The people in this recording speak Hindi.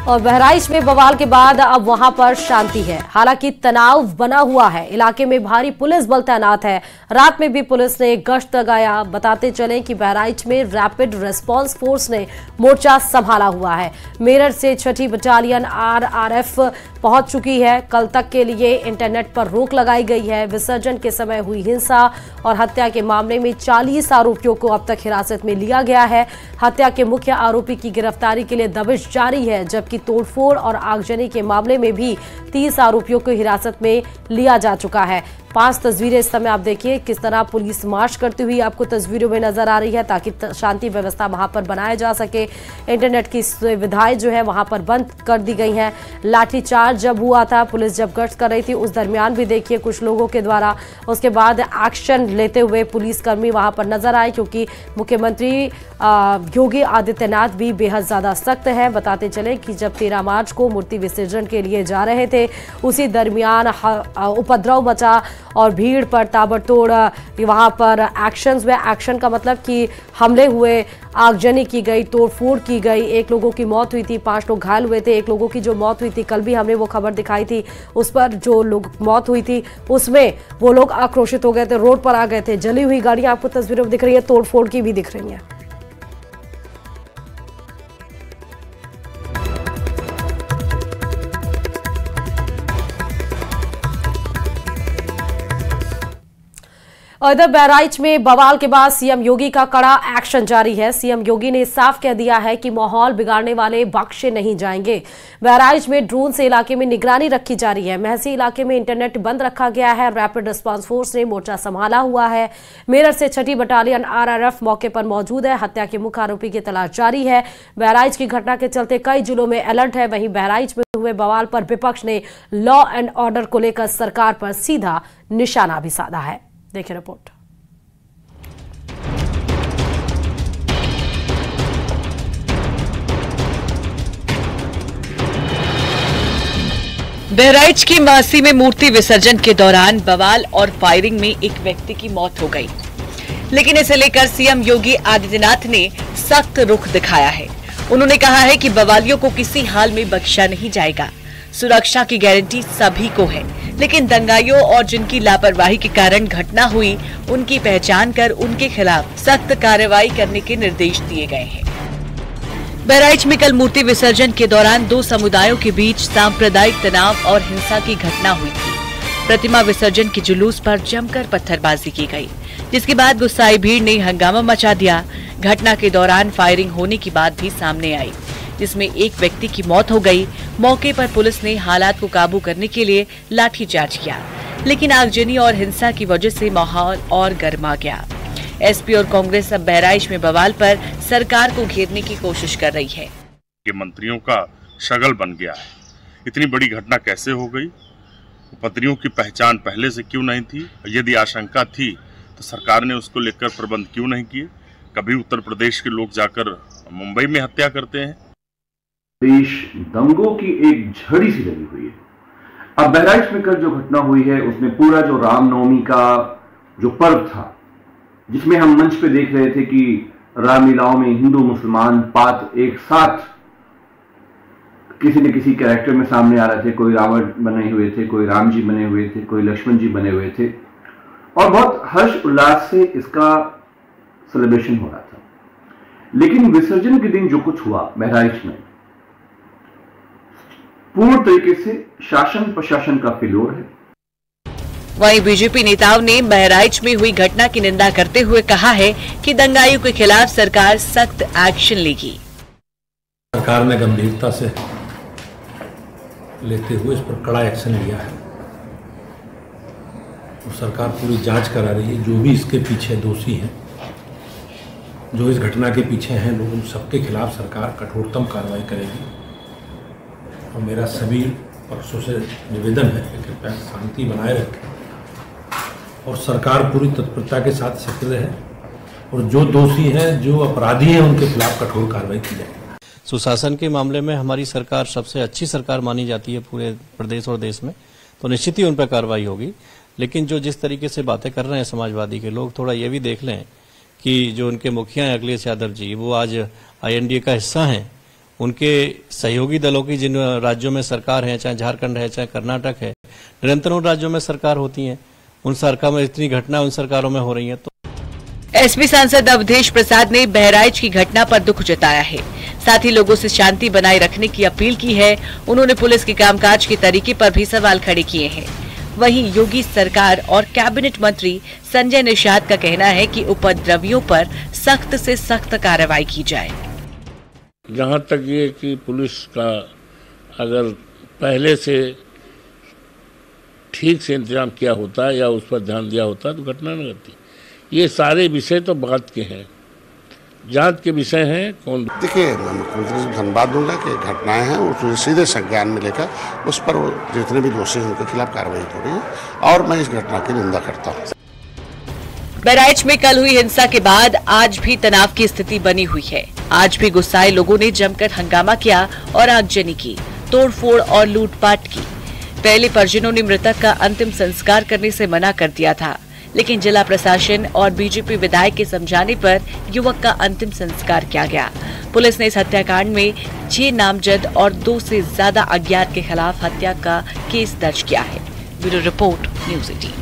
और बहराइच में बवाल के बाद अब वहां पर शांति है। हालांकि तनाव बना हुआ है। इलाके में भारी पुलिस बल तैनात है। रात में भी पुलिस ने गश्त लगाया। बताते चले कि बहराइच में रैपिड रिस्पांस फोर्स ने मोर्चा संभाला हुआ है। मेरठ से 6ठी बटालियन RRF पहुंच चुकी है। कल तक के लिए इंटरनेट पर रोक लगाई गई है। विसर्जन के समय हुई हिंसा और हत्या के मामले में 40 आरोपियों को अब तक हिरासत में लिया गया है। हत्या के मुख्य आरोपी की गिरफ्तारी के लिए दबिश जारी है, जबकि तोड़फोड़ और आगजनी के मामले में भी 30 आरोपियों को हिरासत में लिया जा चुका है। 5 तस्वीरें इस समय आप देखिए किस तरह पुलिस मार्च करती हुई आपको तस्वीरों में नजर आ रही है, ताकि शांति व्यवस्था वहां पर बनाया जा सके। इंटरनेट की सुविधाएं जो है वहां पर बंद कर दी गई हैं। लाठीचार्ज जब हुआ था, पुलिस जब गश्त कर रही थी, उस दरमियान भी देखिए कुछ लोगों के द्वारा उसके बाद एक्शन लेते हुए पुलिसकर्मी वहां पर नजर आए, क्योंकि मुख्यमंत्री योगी आदित्यनाथ भी बेहद ज्यादा सख्त है। बताते चले कि जब 13 मार्च को मूर्ति विसर्जन के लिए जा रहे थे, उसी दरमियान उपद्रव मचा और भीड़ पर ताबड़तोड़ वहां पर एक्शंस हुए। एक्शन का मतलब कि हमले हुए, आगजनी की गई, तोड़फोड़ की गई। 1 लोगों की मौत हुई थी, 5 लोग घायल हुए थे। 1 लोगों की जो मौत हुई थी, कल भी हमने वो खबर दिखाई थी, उस पर जो लोग मौत हुई थी उसमें वो लोग आक्रोशित हो गए थे, रोड पर आ गए थे। जली हुई गाड़ियां आपको तस्वीरों में दिख रही है, तोड़फोड़ की भी दिख रही है। और इधर बहराइच में बवाल के बाद सीएम योगी का कड़ा एक्शन जारी है। सीएम योगी ने साफ कह दिया है कि माहौल बिगाड़ने वाले बख्शे नहीं जाएंगे। बहराइच में ड्रोन से इलाके में निगरानी रखी जा रही है। महसी इलाके में इंटरनेट बंद रखा गया है। रैपिड रिस्पांस फोर्स ने मोर्चा संभाला हुआ है। मेरठ से 6ठी बटालियन RRF मौके पर मौजूद है। हत्या के मुख्य आरोपी की तलाश जारी है। बहराइच की घटना के चलते कई जिलों में अलर्ट है। वहीं बहराइच में हुए बवाल पर विपक्ष ने लॉ एंड ऑर्डर को लेकर सरकार पर सीधा निशाना भी साधा है। देखिए रिपोर्ट। बहराइच की मासी में मूर्ति विसर्जन के दौरान बवाल और फायरिंग में एक व्यक्ति की मौत हो गई, लेकिन इसे लेकर सीएम योगी आदित्यनाथ ने सख्त रुख दिखाया है। उन्होंने कहा है कि बवालियों को किसी हाल में बख्शा नहीं जाएगा। सुरक्षा की गारंटी सभी को है, लेकिन दंगाइयों और जिनकी लापरवाही के कारण घटना हुई, उनकी पहचान कर उनके खिलाफ सख्त कार्रवाई करने के निर्देश दिए गए हैं। बहराइच में कल मूर्ति विसर्जन के दौरान 2 समुदायों के बीच सांप्रदायिक तनाव और हिंसा की घटना हुई थी। प्रतिमा विसर्जन के जुलूस पर जमकर पत्थरबाजी की गई, जिसके बाद गुस्साई भीड़ ने हंगामा मचा दिया। घटना के दौरान फायरिंग होने की बात भी सामने आई, जिसमें एक व्यक्ति की मौत हो गई। मौके पर पुलिस ने हालात को काबू करने के लिए लाठीचार्ज किया, लेकिन आगजनी और हिंसा की वजह से माहौल और गर्मा गया। एसपी और कांग्रेस अब बहराइच में बवाल पर सरकार को घेरने की कोशिश कर रही है। ये मंत्रियों का शगल बन गया है। इतनी बड़ी घटना कैसे हो गई? उपद्रवियों की पहचान पहले से क्यों नहीं थी? यदि आशंका थी तो सरकार ने उसको लेकर प्रबंध क्यों नहीं किए? कभी उत्तर प्रदेश के लोग जाकर मुंबई में हत्या करते हैं। देश दंगों की एक झड़ी सी लगी हुई है। अब बहराइच में कल जो घटना हुई है, उसमें पूरा जो रामनवमी का जो पर्व था, जिसमें हम मंच पे देख रहे थे कि रामलीलाओं में हिंदू मुसलमान पात एक साथ किसी न किसी कैरेक्टर में सामने आ रहे थे। कोई रावण बने हुए थे, कोई राम जी बने हुए थे, कोई लक्ष्मण जी बने हुए थे, और बहुत हर्ष उल्लास से इसका सेलिब्रेशन हो रहा था। लेकिन विसर्जन के दिन जो कुछ हुआ बहराइच में, पूर्ण तरीके से शासन प्रशासन का फेल्योर है। वहीं बीजेपी नेताओं ने बहराइच में हुई घटना की निंदा करते हुए कहा है कि दंगाइयों के खिलाफ सरकार सख्त एक्शन लेगी। सरकार ने गंभीरता से लेते हुए इस पर कड़ा एक्शन लिया है और सरकार पूरी जांच करा रही है। जो भी इसके पीछे दोषी हैं, जो इस घटना के पीछे हैं लोग, उन सबके खिलाफ सरकार कठोरतम कार्रवाई करेगी। और मेरा सभी पक्षों से निवेदन है कि कृपया शांति बनाए रखें और सरकार पूरी तत्परता के साथ सक्रिय है और जो दोषी हैं, जो अपराधी हैं, उनके खिलाफ कठोर कार्रवाई की जाए। सुशासन के मामले में हमारी सरकार सबसे अच्छी सरकार मानी जाती है पूरे प्रदेश और देश में, तो निश्चित ही उन पर कार्रवाई होगी। लेकिन जो जिस तरीके से बातें कर रहे हैं समाजवादी के लोग, थोड़ा ये भी देख लें कि जो उनके मुखिया हैं अखिलेश यादव जी, वो आज INDA का हिस्सा हैं उनके सहयोगी दलों की जिन राज्यों में सरकार है, चाहे झारखंड है, चाहे कर्नाटक है, निरंतर उन राज्यों में सरकार होती है, उन सरकार में इतनी घटना उन सरकारों में हो रही है। तो एसपी सांसद अवधेश प्रसाद ने बहराइच की घटना पर दुख जताया है, साथ ही लोगों से शांति बनाए रखने की अपील की है। उन्होंने पुलिस के कामकाज के तरीके पर भी सवाल खड़े किए हैं। वहीं योगी सरकार और कैबिनेट मंत्री संजय निषाद का कहना है कि उपद्रवियों पर सख्त से सख्त कार्रवाई की जाए। जहां तक ये कि पुलिस का अगर पहले से ठीक से इंतजाम किया होता या उस पर ध्यान दिया होता तो घटना न घटती। ये सारे विषय तो बात के हैं, जांच के विषय हैं। कौन देखिए, मैं मुख्यमंत्री को धन्यवाद दूंगा कि घटनाएं हैं उसमें सीधे संज्ञान में लेकर उस पर जितने भी दोषी हैं उनके खिलाफ कार्रवाई हो रही है और मैं इस घटना की निंदा करता हूँ। बहराइच में कल हुई हिंसा के बाद आज भी तनाव की स्थिति बनी हुई है। आज भी गुस्साए लोगों ने जमकर हंगामा किया और आगजनी की, तोड़फोड़ और लूटपाट की। पहले परिजनों ने मृतक का अंतिम संस्कार करने से मना कर दिया था, लेकिन जिला प्रशासन और बीजेपी विधायक के समझाने पर युवक का अंतिम संस्कार किया गया। पुलिस ने इस हत्याकांड में 6 नामजद और 2 से ज्यादा अज्ञात के खिलाफ हत्या का केस दर्ज किया है। Bureau report, news 18।